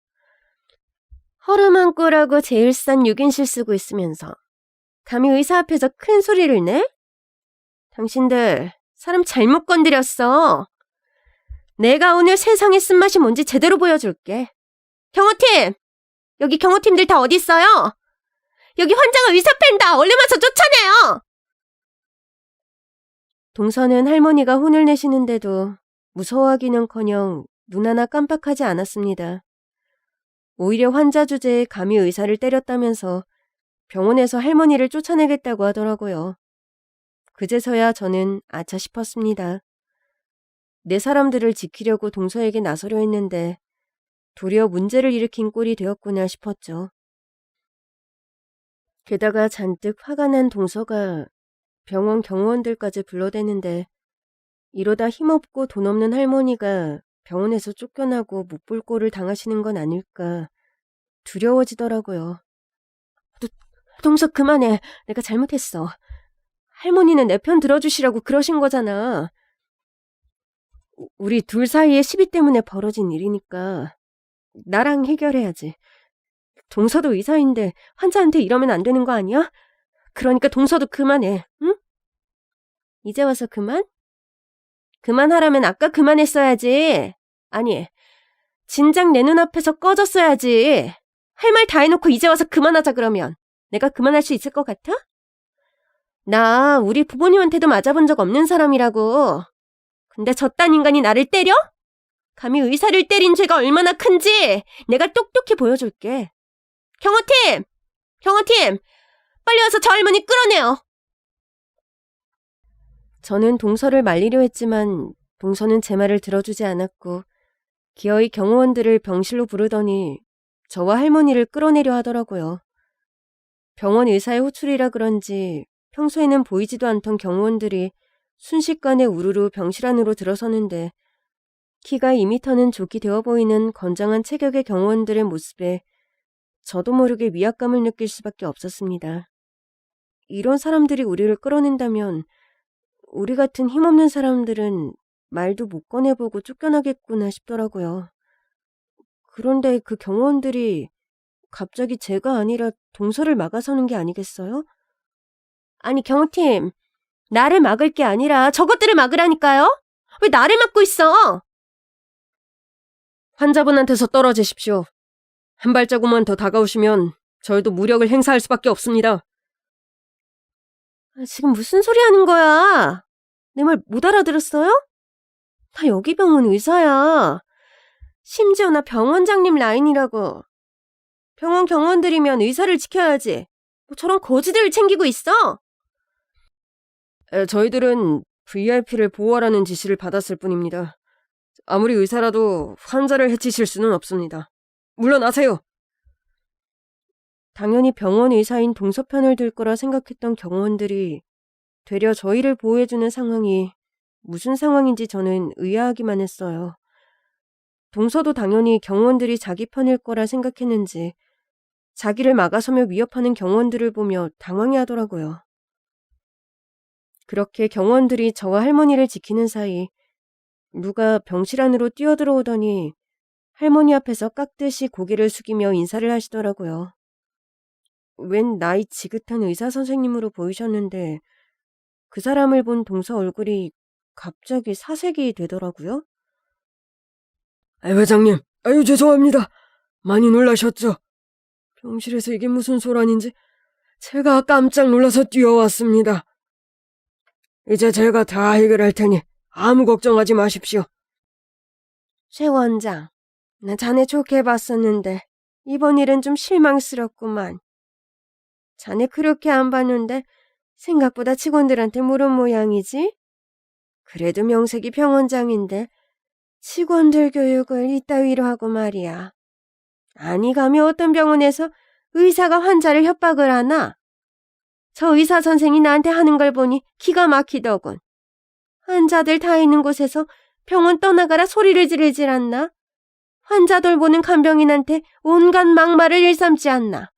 허름한 꼴하고 제일 싼 6인실 쓰고 있으면서 감히 의사 앞에서 큰 소리를 내? 당신들 사람 잘못 건드렸어. 내가 오늘 세상의 쓴맛이 뭔지 제대로 보여줄게. 경호팀! 여기 경호팀들 다 어디 있어요? 여기 환자가 의사 팬다. 얼른 와서 쫓아내요. 동서는 할머니가 혼을 내시는데도 무서워하기는커녕 눈 하나 깜빡하지 않았습니다. 오히려 환자 주제에 감히 의사를 때렸다면서 병원에서 할머니를 쫓아내겠다고 하더라고요. 그제서야 저는 아차 싶었습니다. 내 사람들을 지키려고 동서에게 나서려 했는데 도리어 문제를 일으킨 꼴이 되었구나 싶었죠. 게다가 잔뜩 화가 난 동서가 병원 경호원들까지 불러대는데 이러다 힘없고 돈 없는 할머니가 병원에서 쫓겨나고 못 볼 꼴을 당하시는 건 아닐까 두려워지더라고요. 동서 그만해. 내가 잘못했어. 할머니는 내 편 들어주시라고 그러신 거잖아. 우리 둘 사이의 시비 때문에 벌어진 일이니까 나랑 해결해야지. 동서도 의사인데 환자한테 이러면 안 되는 거 아니야? 그러니까 동서도 그만해, 응? 이제 와서 그만? 그만하라면 아까 그만했어야지. 아니, 진작 내 눈앞에서 꺼졌어야지. 할 말 다 해놓고 이제 와서 그만하자 그러면 내가 그만할 수 있을 것 같아? 나 우리 부모님한테도 맞아본 적 없는 사람이라고. 근데 저딴 인간이 나를 때려? 감히 의사를 때린 죄가 얼마나 큰지 내가 똑똑히 보여줄게. 경호팀! 경호팀! 빨리 와서 저 할머니 끌어내요. 저는 동서를 말리려 했지만 동서는 제 말을 들어주지 않았고 기어이 경호원들을 병실로 부르더니 저와 할머니를 끌어내려 하더라고요. 병원 의사의 호출이라 그런지 평소에는 보이지도 않던 경호원들이 순식간에 우르르 병실 안으로 들어서는데 키가 2m는 좋게 되어 보이는 건장한 체격의 경호원들의 모습에 저도 모르게 위압감을 느낄 수밖에 없었습니다. 이런 사람들이 우리를 끌어낸다면 우리 같은 힘없는 사람들은 말도 못 꺼내보고 쫓겨나겠구나 싶더라고요. 그런데 그 경호원들이 갑자기 제가 아니라 동서를 막아서는 게 아니겠어요? 아니 경호팀, 나를 막을 게 아니라 저것들을 막으라니까요? 왜 나를 막고 있어? 환자분한테서 떨어지십시오. 한 발자국만 더 다가오시면 저희도 무력을 행사할 수밖에 없습니다. 지금 무슨 소리 하는 거야? 내 말 못 알아들었어요? 나 여기 병원 의사야. 심지어 나 병원장님 라인이라고. 병원 경원들이면 의사를 지켜야지. 뭐 저런 거지들을 챙기고 있어? 저희들은 VIP를 보호하라는 지시를 받았을 뿐입니다. 아무리 의사라도 환자를 해치실 수는 없습니다. 물러나세요. 당연히 병원 의사인 동서편을 들 거라 생각했던 경호원들이 되려 저희를 보호해주는 상황이 무슨 상황인지 저는 의아하기만 했어요. 동서도 당연히 경호원들이 자기 편일 거라 생각했는지 자기를 막아서며 위협하는 경호원들을 보며 당황해하더라고요. 그렇게 경호원들이 저와 할머니를 지키는 사이 누가 병실 안으로 뛰어들어오더니 할머니 앞에서 깍듯이 고개를 숙이며 인사를 하시더라고요. 웬 나이 지긋한 의사 선생님으로 보이셨는데 그 사람을 본 동서 얼굴이 갑자기 사색이 되더라고요. 회장님, 죄송합니다. 많이 놀라셨죠? 병실에서 이게 무슨 소란인지 제가 깜짝 놀라서 뛰어왔습니다. 이제 제가 다 해결할 테니 아무 걱정하지 마십시오. 최 원장, 나 자네 좋게 봤었는데 이번 일은 좀 실망스럽구만. 자네 그렇게 안 봤는데 생각보다 직원들한테 물은 모양이지? 그래도 명색이 병원장인데 직원들 교육을 이따위로 하고 말이야. 아니 가면 어떤 병원에서 의사가 환자를 협박을 하나? 저 의사 선생이 나한테 하는 걸 보니 기가 막히더군. 환자들 다 있는 곳에서 병원 떠나가라 소리를 지르질 않나? 환자 돌보는 간병인한테 온갖 막말을 일삼지 않나?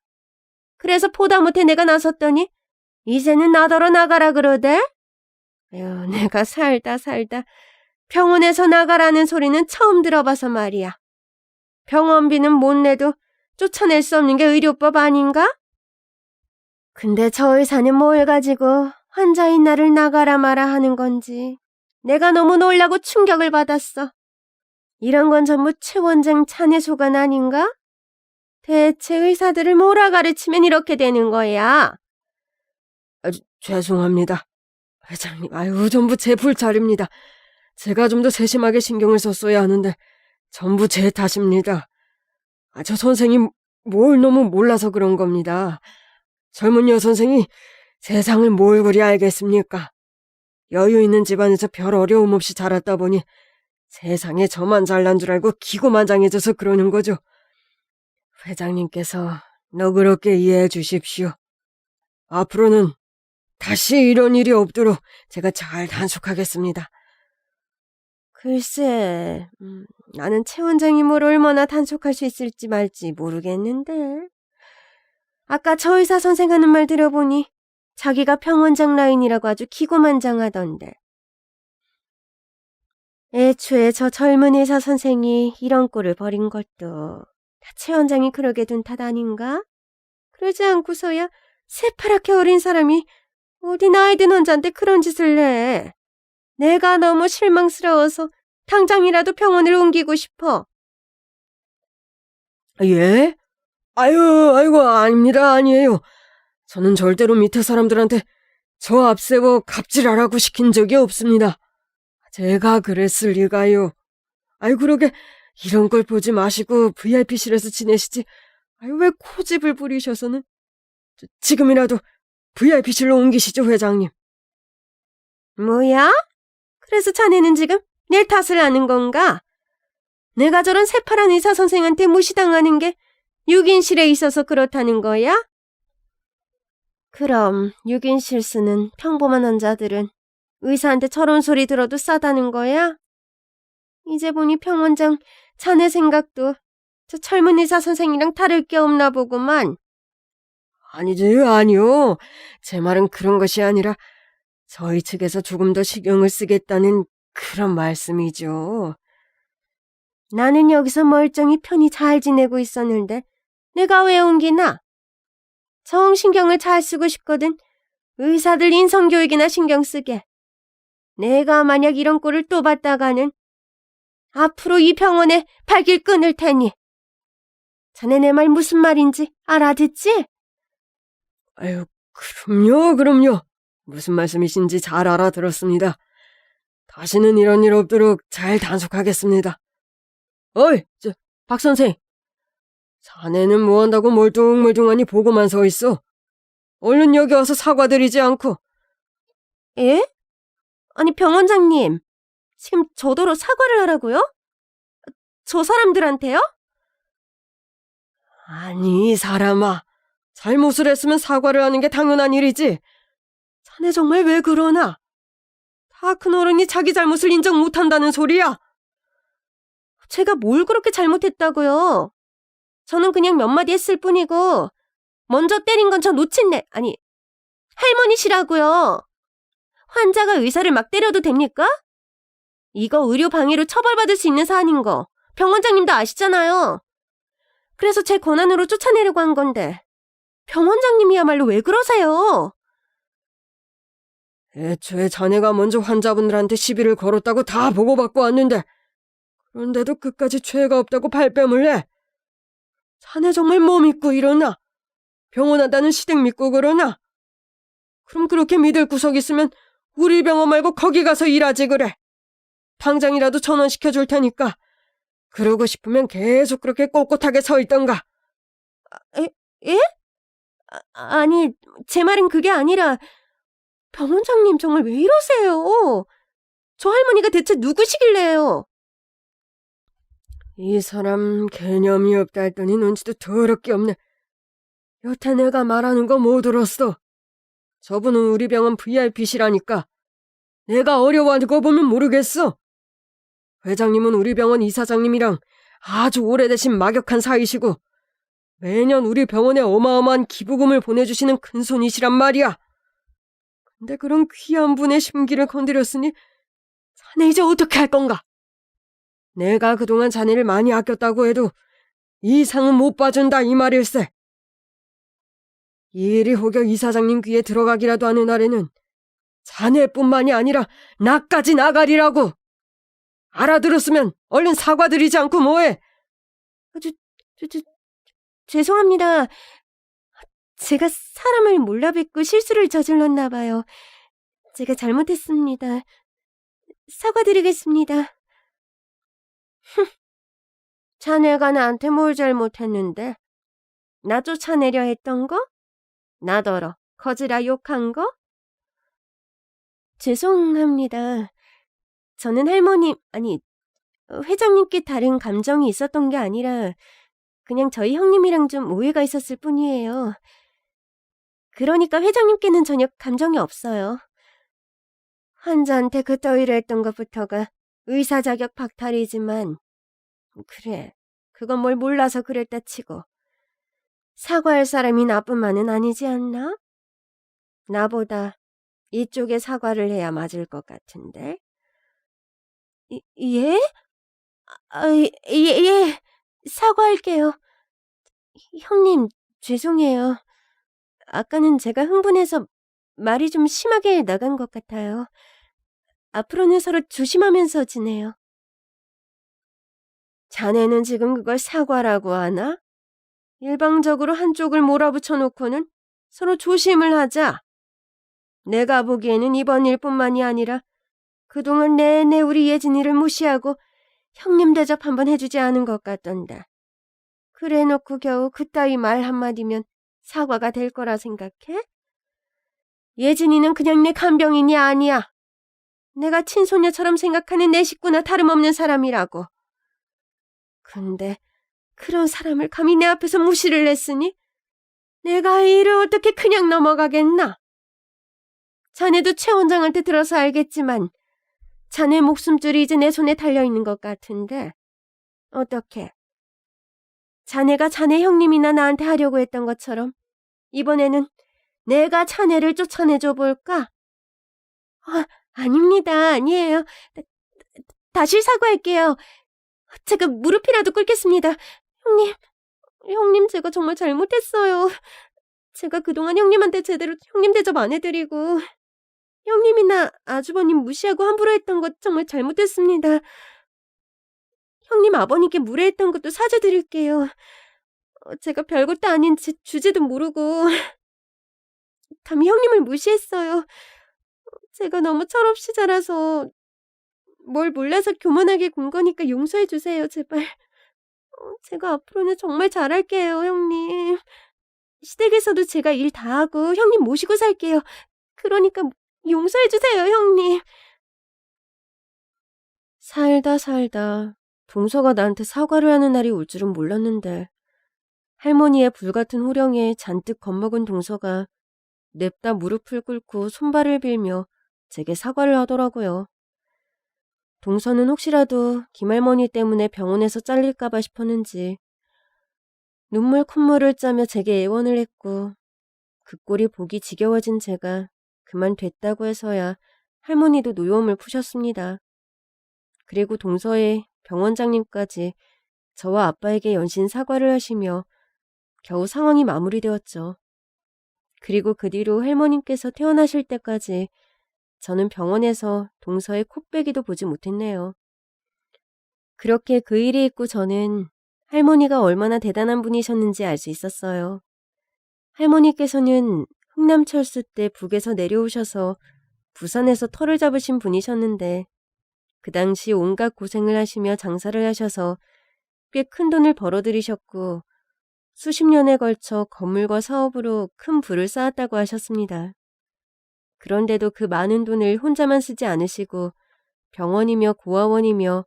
그래서 보다 못해 내가 나섰더니 이제는 나더러 나가라 그러대? 에휴, 내가 살다 병원에서 나가라는 소리는 처음 들어봐서 말이야. 병원비는 못 내도 쫓아낼 수 없는 게 의료법 아닌가? 근데 저 의사는 뭘 가지고 환자인 나를 나가라 마라 하는 건지 내가 너무 놀라고 충격을 받았어. 이런 건 전부 최 원장 자네 소관 아닌가? 대체 의사들을 뭐라 가르치면 이렇게 되는 거야? 죄송합니다. 회장님, 전부 제 불찰입니다. 제가 좀 더 세심하게 신경을 썼어야 하는데 전부 제 탓입니다. 저 선생이 뭘 너무 몰라서 그런 겁니다. 젊은 여선생이 세상을 뭘 그리 알겠습니까? 여유 있는 집안에서 별 어려움 없이 자랐다 보니 세상에 저만 잘난 줄 알고 기고만장해져서 그러는 거죠. 회장님께서 너그럽게 이해해 주십시오. 앞으로는 다시 이런 일이 없도록 제가 잘 단속하겠습니다. 글쎄, 나는 최 원장이 뭘 얼마나 단속할 수 있을지 말지 모르겠는데. 아까 저 의사 선생 하는 말 들어보니 자기가 병원장 라인이라고 아주 기고만장하던데. 애초에 저 젊은 의사 선생이 이런 꼴을 벌인 것도 다 최 원장이 그러게 둔 탓 아닌가? 그러지 않고서야 새파랗게 어린 사람이 어디 나이 든 환자한테 그런 짓을 해. 내가 너무 실망스러워서 당장이라도 병원을 옮기고 싶어. 예? 아이고, 아닙니다, 아니에요. 저는 절대로 밑에 사람들한테 저 앞세워 갑질하라고 시킨 적이 없습니다. 제가 그랬을 리가요. 그러게 이런 걸 보지 마시고 VIP실에서 지내시지. 왜 고집을 부리셔서는. 지금이라도 VIP실로 옮기시죠, 회장님. 뭐야? 그래서 자네는 지금 내 탓을 하는 건가? 내가 저런 새파란 의사 선생한테 무시당하는 게 6인실에 있어서 그렇다는 거야? 그럼 6인 실수는 평범한 환자들은 의사한테 저런 소리 들어도 싸다는 거야? 이제 보니 병원장 자네 생각도 저 젊은 의사 선생이랑 다를 게 없나 보구만. 아니요. 제 말은 그런 것이 아니라 저희 측에서 조금 더 신경을 쓰겠다는 그런 말씀이죠. 나는 여기서 멀쩡히 편히 잘 지내고 있었는데 내가 왜 옮기나? 정신경을 잘 쓰고 싶거든. 의사들 인성교육이나 신경 쓰게. 내가 만약 이런 꼴을 또 봤다가는 앞으로 이 병원에 발길 끊을 테니. 자네 내 말 무슨 말인지 알아듣지? 그럼요. 무슨 말씀이신지 잘 알아들었습니다. 다시는 이런 일 없도록 잘 단속하겠습니다. 어이, 박 선생. 자네는 뭐 한다고 멀뚱멀뚱하니 보고만 서 있어. 얼른 여기 와서 사과드리지 않고. 예? 아니 병원장님, 지금 저더러 사과를 하라고요? 저 사람들한테요? 아니, 사람아. 잘못을 했으면 사과를 하는 게 당연한 일이지. 자네 정말 왜 그러나? 다 큰 어른이 자기 잘못을 인정 못한다는 소리야. 제가 뭘 그렇게 잘못했다고요? 저는 그냥 몇 마디 했을 뿐이고 먼저 때린 건 저 노친네, 아니 할머니시라고요. 환자가 의사를 막 때려도 됩니까? 이거 의료 방해로 처벌받을 수 있는 사안인 거 병원장님도 아시잖아요. 그래서 제 권한으로 쫓아내려고 한 건데 병원장님이야말로 왜 그러세요? 애초에 자네가 먼저 환자분들한테 시비를 걸었다고 다 보고받고 왔는데 그런데도 끝까지 죄가 없다고 발뺌을 해. 자네 정말 뭐 믿고 이러나? 병원 한다는 시댁 믿고 그러나? 그럼 그렇게 믿을 구석 있으면 우리 병원 말고 거기 가서 일하지 그래. 당장이라도 전원시켜줄 테니까. 그러고 싶으면 계속 그렇게 꼿꼿하게 서 있던가. 예? 아니, 제 말은 그게 아니라 병원장님 정말 왜 이러세요? 저 할머니가 대체 누구시길래요? 이 사람 개념이 없다 했더니 눈치도 더럽게 없네. 여태 내가 말하는 거 못 들었어. 저분은 우리 병원 VIP시라니까. 내가 어려워하는 거 보면 모르겠어. 회장님은 우리 병원 이사장님이랑 아주 오래되신 막역한 사이시고 매년 우리 병원에 어마어마한 기부금을 보내주시는 큰손이시란 말이야. 근데 그런 귀한 분의 심기를 건드렸으니 자네 이제 어떻게 할 건가? 내가 그동안 자네를 많이 아꼈다고 해도 이 상은 못 봐준다 이 말일세. 이 일이 혹여 이사장님 귀에 들어가기라도 하는 날에는 자네뿐만이 아니라 나까지 나가리라고. 알아들었으면 얼른 사과드리지 않고 뭐해. 죄송합니다. 제가 사람을 몰라 뵙고 실수를 저질렀나 봐요. 제가 잘못했습니다. 사과드리겠습니다. 자네가 나한테 뭘 잘못했는데? 나 쫓아내려 했던 거? 나더러 거지라 욕한 거? 죄송합니다. 저는 회장님께 다른 감정이 있었던 게 아니라 그냥 저희 형님이랑 좀 오해가 있었을 뿐이에요. 그러니까 회장님께는 전혀 감정이 없어요. 환자한테 그 따위를 했던 것부터가 의사 자격 박탈이지만 그래, 그건 뭘 몰라서 그랬다 치고 사과할 사람이 나뿐만은 아니지 않나? 나보다 이쪽에 사과를 해야 맞을 것 같은데. 예? 예, 사과할게요. 형님, 죄송해요. 아까는 제가 흥분해서 말이 좀 심하게 나간 것 같아요. 앞으로는 서로 조심하면서 지내요. 자네는 지금 그걸 사과라고 하나? 일방적으로 한쪽을 몰아붙여 놓고는 서로 조심을 하자. 내가 보기에는 이번 일뿐만이 아니라 그동안 내내 우리 예진이를 무시하고 형님 대접 한번 해주지 않은 것 같던데. 그래놓고 겨우 그따위 말 한마디면 사과가 될 거라 생각해? 예진이는 그냥 내 간병인이 아니야. 내가 친손녀처럼 생각하는 내 식구나 다름없는 사람이라고. 근데 그런 사람을 감히 내 앞에서 무시를 했으니 내가 이 일을 어떻게 그냥 넘어가겠나? 자네도 최 원장한테 들어서 알겠지만 자네 목숨줄이 이제 내 손에 달려있는 것 같은데 어떻게? 자네가 자네 형님이나 나한테 하려고 했던 것처럼 이번에는 내가 자네를 쫓아내줘 볼까? 아닙니다. 아니에요. 다시 사과할게요. 제가 무릎이라도 꿇겠습니다. 형님 제가 정말 잘못했어요. 제가 그동안 형님한테 제대로 형님 대접 안 해드리고 형님이나 아주버님 무시하고 함부로 했던 것 정말 잘못했습니다. 형님 아버님께 무례했던 것도 사죄드릴게요. 제가 별것도 아닌 제 주제도 모르고 감히 형님을 무시했어요. 제가 너무 철없이 자라서 뭘 몰라서 교만하게 군 거니까 용서해 주세요, 제발. 제가 앞으로는 정말 잘할게요, 형님. 시댁에서도 제가 일 다 하고 형님 모시고 살게요. 그러니까 용서해 주세요, 형님. 살다 동서가 나한테 사과를 하는 날이 올 줄은 몰랐는데 할머니의 불같은 호령에 잔뜩 겁먹은 동서가 냅다 무릎을 꿇고 손발을 빌며 제게 사과를 하더라고요. 동서는 혹시라도 김할머니 때문에 병원에서 잘릴까봐 싶었는지 눈물 콧물을 짜며 제게 애원을 했고 그 꼴이 보기 지겨워진 제가 그만 됐다고 해서야 할머니도 노여움을 푸셨습니다. 그리고 동서의 병원장님까지 저와 아빠에게 연신 사과를 하시며 겨우 상황이 마무리되었죠. 그리고 그 뒤로 할머님께서 퇴원하실 때까지 저는 병원에서 동서의 콧배기도 보지 못했네요. 그렇게 그 일이 있고 저는 할머니가 얼마나 대단한 분이셨는지 알 수 있었어요. 할머니께서는 흥남철수 때 북에서 내려오셔서 부산에서 터를 잡으신 분이셨는데 그 당시 온갖 고생을 하시며 장사를 하셔서 꽤 큰 돈을 벌어들이셨고 수십 년에 걸쳐 건물과 사업으로 큰 부를 쌓았다고 하셨습니다. 그런데도 그 많은 돈을 혼자만 쓰지 않으시고 병원이며 고아원이며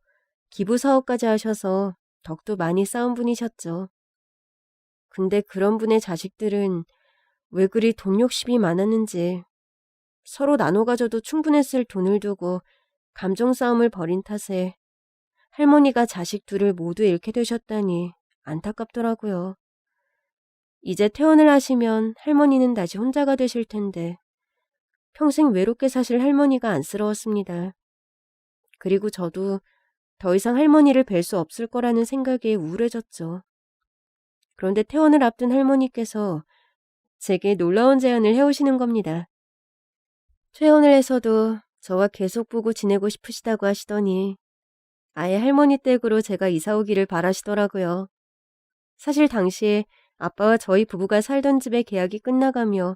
기부사업까지 하셔서 덕도 많이 쌓은 분이셨죠. 근데 그런 분의 자식들은 왜 그리 돈 욕심이 많았는지 서로 나눠 가져도 충분했을 돈을 두고 감정 싸움을 벌인 탓에 할머니가 자식 둘을 모두 잃게 되셨다니 안타깝더라고요. 이제 퇴원을 하시면 할머니는 다시 혼자가 되실 텐데 평생 외롭게 사실 할머니가 안쓰러웠습니다. 그리고 저도 더 이상 할머니를 뵐 수 없을 거라는 생각에 우울해졌죠. 그런데 퇴원을 앞둔 할머니께서 제게 놀라운 제안을 해오시는 겁니다. 퇴원을 해서도 저와 계속 보고 지내고 싶으시다고 하시더니 아예 할머니 댁으로 제가 이사 오기를 바라시더라고요. 사실 당시에 아빠와 저희 부부가 살던 집의 계약이 끝나가며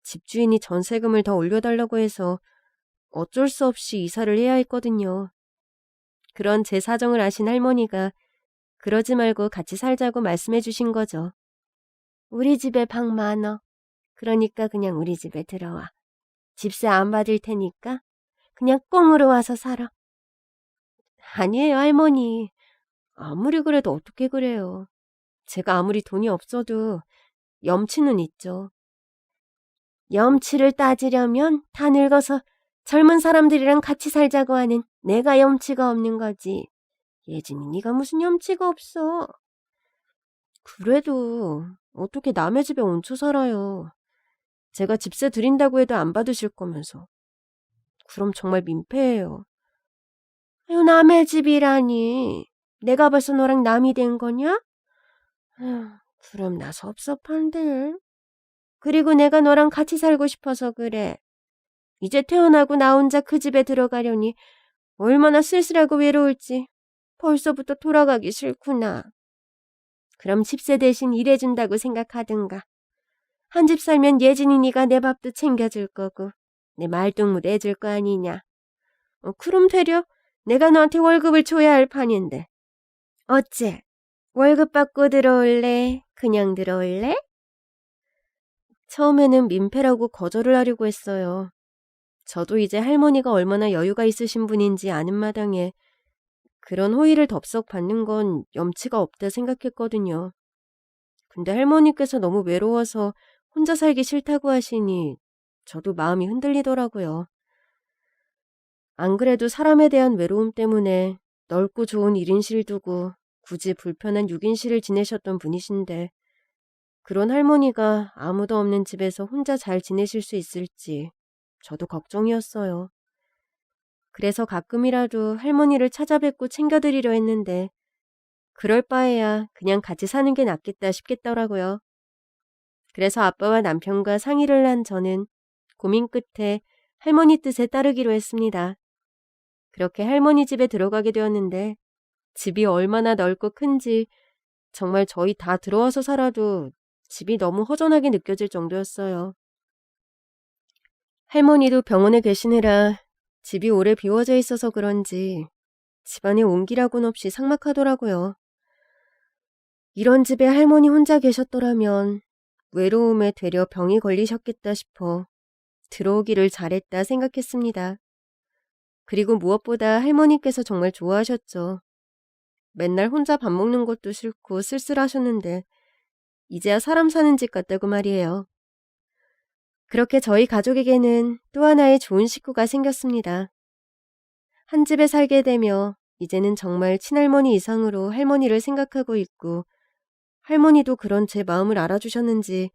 집주인이 전세금을 더 올려달라고 해서 어쩔 수 없이 이사를 해야 했거든요. 그런 제 사정을 아신 할머니가 그러지 말고 같이 살자고 말씀해 주신 거죠. 우리 집에 방 많어. 그러니까 그냥 우리 집에 들어와. 집세 안 받을 테니까 그냥 꽁으로 와서 살아. 아니에요, 할머니. 아무리 그래도 어떻게 그래요. 제가 아무리 돈이 없어도 염치는 있죠. 염치를 따지려면 다 늙어서 젊은 사람들이랑 같이 살자고 하는 내가 염치가 없는 거지. 예진이 네가 무슨 염치가 없어. 그래도 어떻게 남의 집에 얹혀 살아요. 제가 집세 드린다고 해도 안 받으실 거면서. 그럼 정말 민폐예요. 아유, 남의 집이라니. 내가 벌써 너랑 남이 된 거냐? 아휴, 그럼 나 섭섭한데. 그리고 내가 너랑 같이 살고 싶어서 그래. 이제 퇴원하고 나 혼자 그 집에 들어가려니 얼마나 쓸쓸하고 외로울지 벌써부터 돌아가기 싫구나. 그럼 집세 대신 일해준다고 생각하든가. 한 집 살면 예진이 네가 내 밥도 챙겨줄 거고 내 말동무 내줄 거 아니냐. 그럼 되려 내가 너한테 월급을 줘야 할 판인데. 어째? 월급 받고 들어올래? 그냥 들어올래? 처음에는 민폐라고 거절을 하려고 했어요. 저도 이제 할머니가 얼마나 여유가 있으신 분인지 아는 마당에 그런 호의를 덥석 받는 건 염치가 없다 생각했거든요. 근데 할머니께서 너무 외로워서 혼자 살기 싫다고 하시니 저도 마음이 흔들리더라고요. 안 그래도 사람에 대한 외로움 때문에 넓고 좋은 1인실 두고 굳이 불편한 6인실을 지내셨던 분이신데 그런 할머니가 아무도 없는 집에서 혼자 잘 지내실 수 있을지 저도 걱정이었어요. 그래서 가끔이라도 할머니를 찾아뵙고 챙겨드리려 했는데 그럴 바에야 그냥 같이 사는 게 낫겠다 싶겠더라고요. 그래서 아빠와 남편과 상의를 한 저는 고민 끝에 할머니 뜻에 따르기로 했습니다. 그렇게 할머니 집에 들어가게 되었는데 집이 얼마나 넓고 큰지 정말 저희 다 들어와서 살아도 집이 너무 허전하게 느껴질 정도였어요. 할머니도 병원에 계시느라 집이 오래 비워져 있어서 그런지 집안에 온기라고는 없이 삭막하더라고요. 이런 집에 할머니 혼자 계셨더라면 외로움에 되려 병이 걸리셨겠다 싶어 들어오기를 잘했다 생각했습니다. 그리고 무엇보다 할머니께서 정말 좋아하셨죠. 맨날 혼자 밥 먹는 것도 싫고 쓸쓸하셨는데 이제야 사람 사는 집 같다고 말이에요. 그렇게 저희 가족에게는 또 하나의 좋은 식구가 생겼습니다. 한 집에 살게 되며 이제는 정말 친할머니 이상으로 할머니를 생각하고 있고 할머니도 그런 제 마음을 알아주셨는지